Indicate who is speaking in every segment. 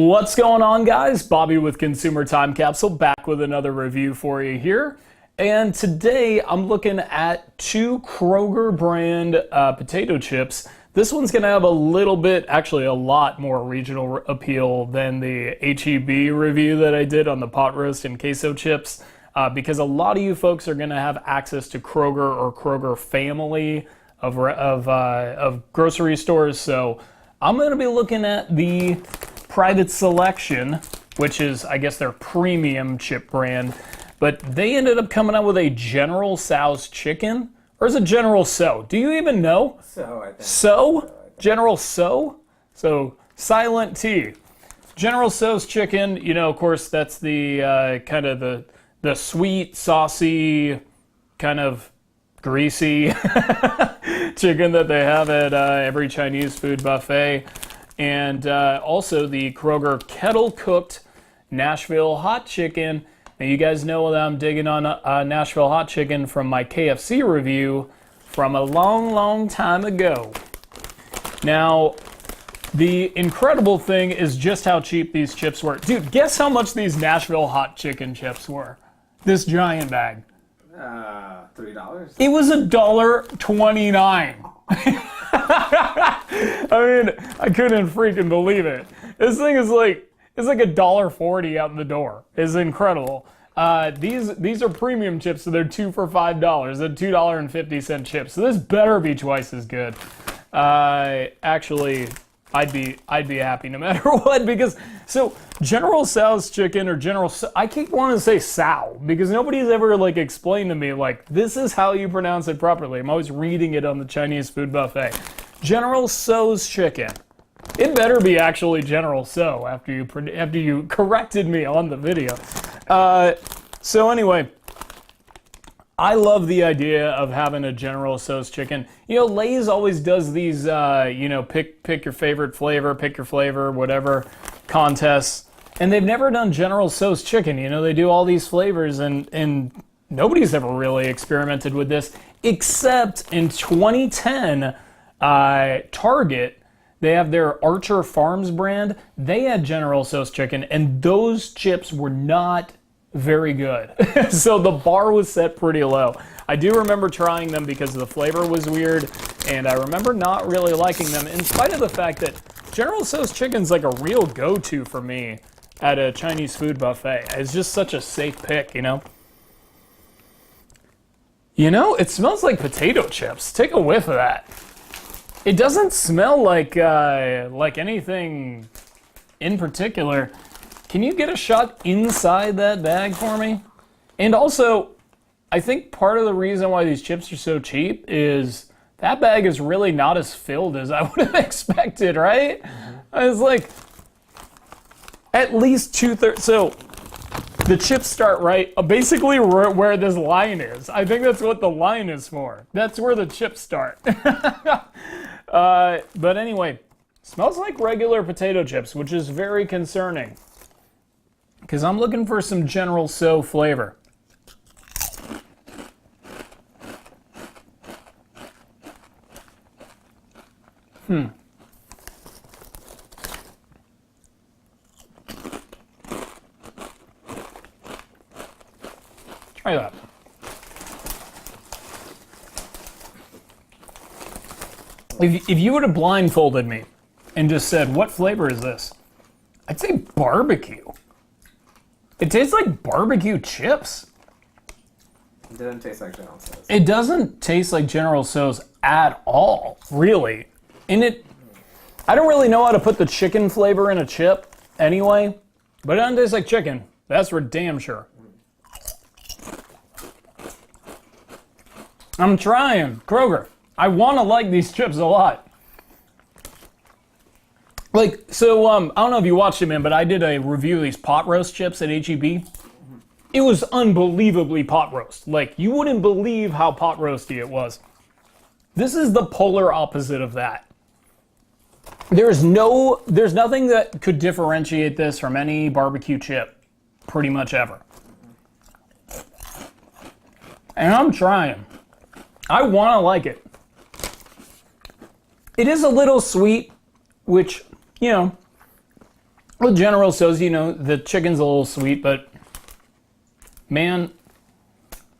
Speaker 1: What's going on, guys? Bobby with Consumer Time Capsule, back with another review for you here. And today I'm looking at two Kroger brand potato chips. This one's gonna have a little bit, actually a lot more regional appeal than the HEB review that I did on the pot roast and queso chips, because a lot of you folks are gonna have access to Kroger or Kroger family of grocery stores. So I'm gonna be looking at the Private Selection, which is, I guess, their premium chip brand. But they ended up coming out with a General Tso's chicken. Or is it General Tso? Do you even know?
Speaker 2: So, I think.
Speaker 1: So? General Tso? So, silent T. General Tso's chicken, you know, of course, that's the kind of the sweet, saucy, kind of greasy chicken that they have at every Chinese food buffet. And also the Kroger kettle-cooked Nashville hot chicken. Now, you guys know that I'm digging on Nashville hot chicken from my KFC review from a long, long time ago. Now, the incredible thing is just how cheap these chips were. Dude, guess how much these Nashville hot chicken chips were? This giant bag.
Speaker 2: $3?
Speaker 1: It was $1.29. I mean, I couldn't freaking believe it. This thing is like, it's like $1.40 out the door. It's incredible. These are premium chips, so they're 2 for $5. They're $2.50 chips. So this better be twice as good. Actually, I'd be happy no matter what, because so General Tso's chicken or I keep wanting to say Tso because nobody's ever like explained to me like this is how you pronounce it properly. I'm always reading it on the Chinese food buffet. General Tso's chicken. It better be actually General Tso after you corrected me on the video. So anyway, I love the idea of having a General Tso's chicken. You know, Lay's always does these, pick your favorite flavor, pick your flavor, whatever, contests. And they've never done General Tso's chicken. You know, they do all these flavors and nobody's ever really experimented with this, except in 2010, Target, they have their Archer Farms brand. They had General Tso's chicken, and those chips were not very good. So the bar was set pretty low. I do remember trying them because the flavor was weird, and I remember not really liking them, in spite of the fact that General Tso's chicken's like a real go-to for me at a Chinese food buffet. It's just such a safe pick, you know? You know, it smells like potato chips. Take a whiff of that. It doesn't smell like anything in particular. Can you get a shot inside that bag for me? And also, I think part of the reason why these chips are so cheap is that bag is really not as filled as I would have expected, right? Mm-hmm. I was like, at least 2/3. So the chips start basically where this line is. I think that's what the line is for. That's where the chips start. But anyway, smells like regular potato chips, which is very concerning. Because I'm looking for some General Tso flavor. Try that. If you would have blindfolded me and just said, what flavor is this? I'd say barbecue. It tastes like barbecue chips.
Speaker 2: It doesn't taste like General Tso's.
Speaker 1: It doesn't taste like General Tso's at all, really. I don't really know how to put the chicken flavor in a chip anyway, but it doesn't taste like chicken. That's for damn sure. I'm trying. Kroger. I want to like these chips a lot. Like, so, I don't know if you watched it, man, but I did a review of these pot roast chips at HEB. It was unbelievably pot roast. Like, you wouldn't believe how pot roasty it was. This is the polar opposite of that. There's nothing that could differentiate this from any barbecue chip, pretty much ever. And I'm trying. I want to like it. It is a little sweet, which, you know, With General Tso's, you know, the chicken's a little sweet, but man,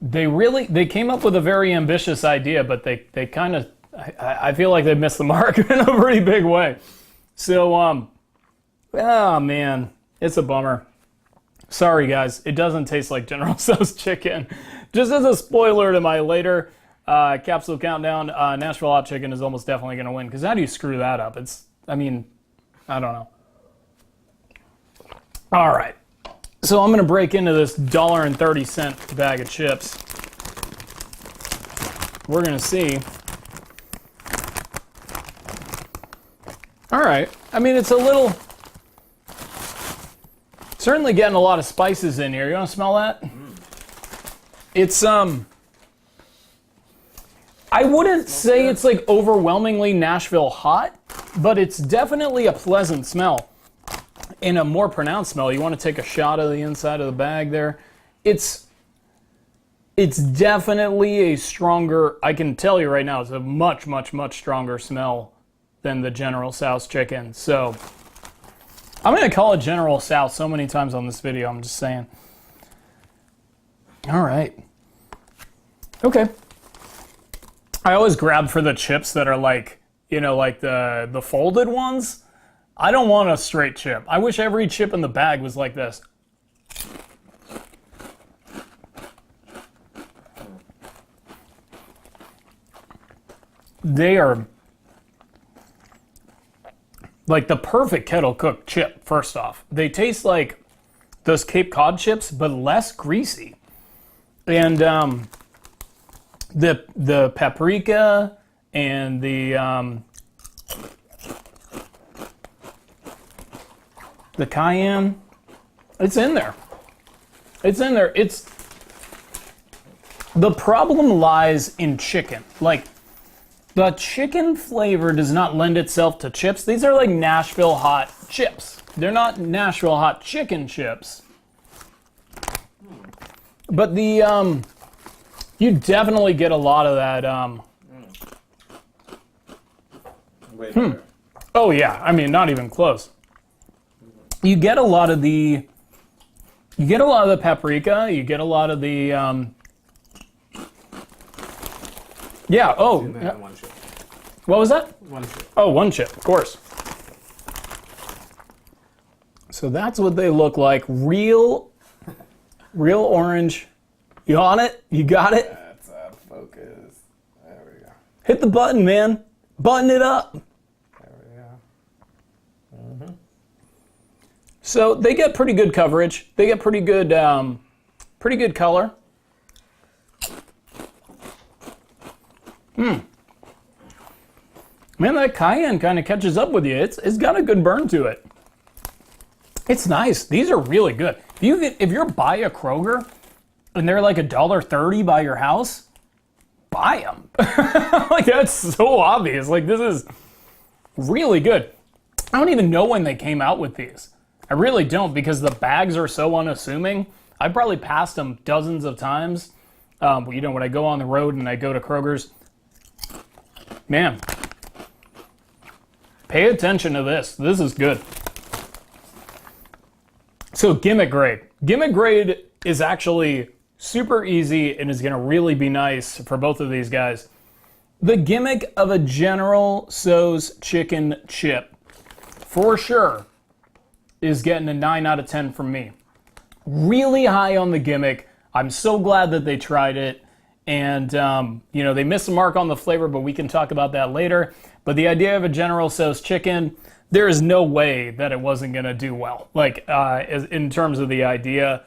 Speaker 1: they came up with a very ambitious idea, but they kind of, I feel like they missed the mark in a pretty big way. So, oh man, it's a bummer. Sorry guys, it doesn't taste like General Tso's chicken. Just as a spoiler to my later Capsule Countdown, Nashville Hot Chicken is almost definitely going to win, because how do you screw that up? I don't know. All right, so I'm going to break into this $1.30 bag of chips. We're going to see. All right, I mean, it's a little, certainly getting a lot of spices in here. You want to smell that? It's, I wouldn't say it's like overwhelmingly Nashville hot, but it's definitely a pleasant smell. In a more pronounced smell, you want to take a shot of the inside of the bag there. It's definitely a stronger, I can tell you right now, it's a much, much, much stronger smell than the General Tso's chicken. So I'm going to call it General Tso's so many times on this video, I'm just saying. All right. Okay. I always grab for the chips that are like, you know, like the folded ones. I don't want a straight chip. I wish every chip in the bag was like this. They are like the perfect kettle cooked chip, first off. They taste like those Cape Cod chips, but less greasy. And the paprika and the cayenne, it's in there. It's in there. The problem lies in chicken. Like, the chicken flavor does not lend itself to chips. These are like Nashville hot chips. They're not Nashville hot chicken chips. But the, you definitely get a lot of that,
Speaker 2: Way better.
Speaker 1: Oh yeah, I mean, not even close. You get a lot of the paprika, you get a lot of the, yeah, oh.
Speaker 2: One chip.
Speaker 1: What was that?
Speaker 2: One chip.
Speaker 1: Oh, one chip, of course. So that's what they look like. Real orange. You on it? You got it?
Speaker 2: That's focus. There we go.
Speaker 1: Hit the button, man. Button it up.
Speaker 2: There we go. Mm-hmm.
Speaker 1: So they get pretty good coverage. They get pretty good color. Man, that cayenne kind of catches up with you. It's got a good burn to it. It's nice. These are really good. If you're by a Kroger and they're like $1.30 by your house, buy them. Like, that's so obvious. Like, this is really good. I don't even know when they came out with these. I really don't, because the bags are so unassuming. I probably passed them dozens of times. You know, when I go on the road and I go to Kroger's, man, pay attention to this. This is good. So gimmick grade. Gimmick grade is actually super easy and is going to really be nice for both of these guys. The gimmick of a General Tso's chicken chip, for sure, is getting a 9 out of 10 from me. Really high on the gimmick. I'm so glad that they tried it. And, you know, they missed the mark on the flavor, but we can talk about that later. But the idea of a General Tso's chicken, there is no way that it wasn't going to do well. Like, in terms of the idea,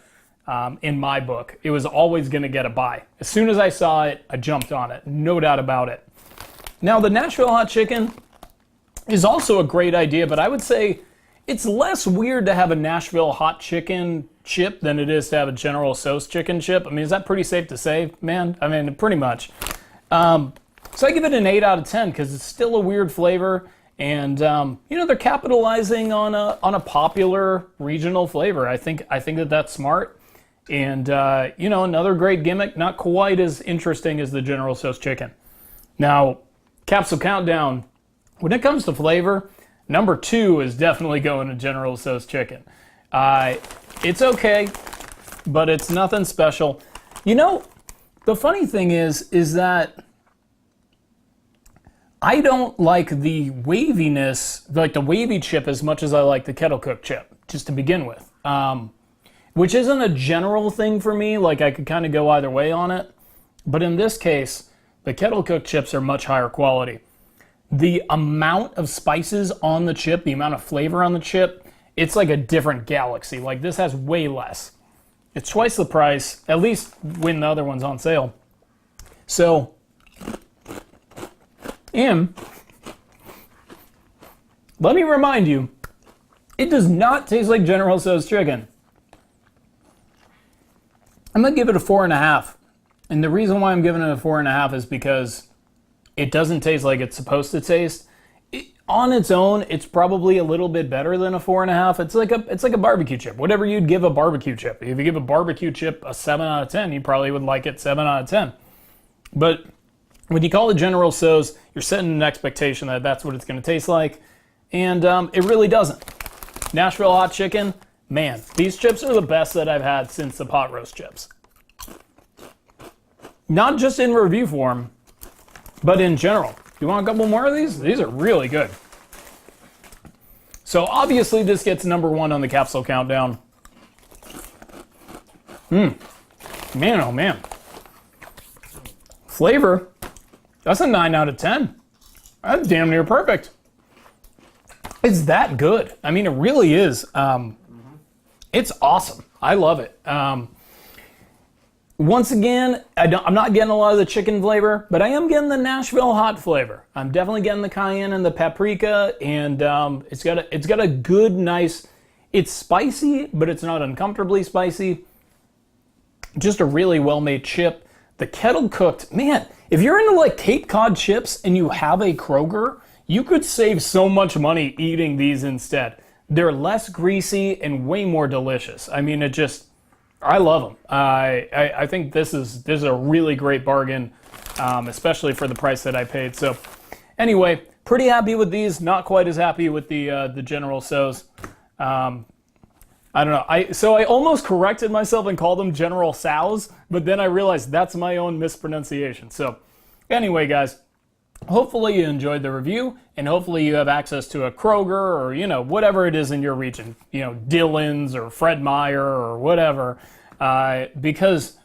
Speaker 1: in my book, it was always going to get a buy. As soon as I saw it, I jumped on it. No doubt about it. Now, the Nashville hot chicken is also a great idea, but I would say it's less weird to have a Nashville hot chicken chip than it is to have a General Tso's chicken chip. I mean, is that pretty safe to say, man? I mean, pretty much. So I give it an 8 out of 10 because it's still a weird flavor. And, you know, they're capitalizing on a popular regional flavor. I think that that's smart. And, you know, another great gimmick, not quite as interesting as the General Tso's chicken. Now, Capsule Countdown, when it comes to flavor, Number 2 is definitely going to General Tso's chicken. It's okay, but it's nothing special. You know, the funny thing is that I don't like the waviness, like the wavy chip, as much as I like the kettle cooked chip, just to begin with. Which isn't a general thing for me, like I could kind of go either way on it. But in this case, the kettle cooked chips are much higher quality. The amount of spices on the chip, the amount of flavor on the chip, it's like a different galaxy. Like this has way less. It's twice the price, at least when the other one's on sale. So, and let me remind you, it does not taste like General Tso's chicken. I'm gonna give it a 4.5. And the reason why I'm giving it a 4.5 is because it doesn't taste like it's supposed to taste. On its own, it's probably a little bit better than a 4.5. It's like a barbecue chip. Whatever you'd give a barbecue chip. If you give a barbecue chip a 7 out of 10, you probably would like it 7 out of 10. But when you call it General Tso's, you're setting an expectation that that's what it's going to taste like, and it really doesn't. Nashville hot chicken, man, these chips are the best that I've had since the pot roast chips. Not just in review form, but in general. You want a couple more of these? These are really good. So obviously this gets number 1 on the Capsule countdown. Man, oh man. Flavor, that's a 9 out of 10. That's damn near perfect. It's that good. I mean, it really is. It's awesome. I love it. Once again, I'm not getting a lot of the chicken flavor, but I am getting the Nashville hot flavor. I'm definitely getting the cayenne and the paprika, and it's got a good, nice. It's spicy, but it's not uncomfortably spicy. Just a really well-made chip. The kettle cooked, man. If you're into like Cape Cod chips and you have a Kroger, you could save so much money eating these instead. They're less greasy and way more delicious. I mean, I love them. I think this is a really great bargain, especially for the price that I paid. So anyway, pretty happy with these. Not quite as happy with the General Tso's. I don't know. So I almost corrected myself and called them General Tso's, but then I realized that's my own mispronunciation. So anyway, guys, hopefully you enjoyed the review, and hopefully you have access to a Kroger or, whatever it is in your region, Dillon's or Fred Meyer or whatever, because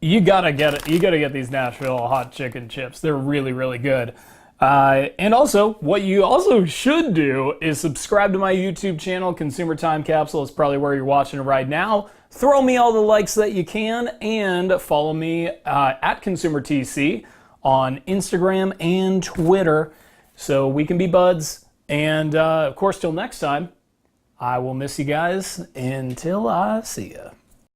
Speaker 1: you gotta get it. You gotta get these Nashville hot chicken chips. They're really, really good. And also, what you also should do is subscribe to my YouTube channel, Consumer Time Capsule. Is probably where you're watching it right now. Throw me all the likes that you can, and follow me at Consumer TC on Instagram and Twitter, so we can be buds. And of course, till next time, I will miss you guys until I see ya.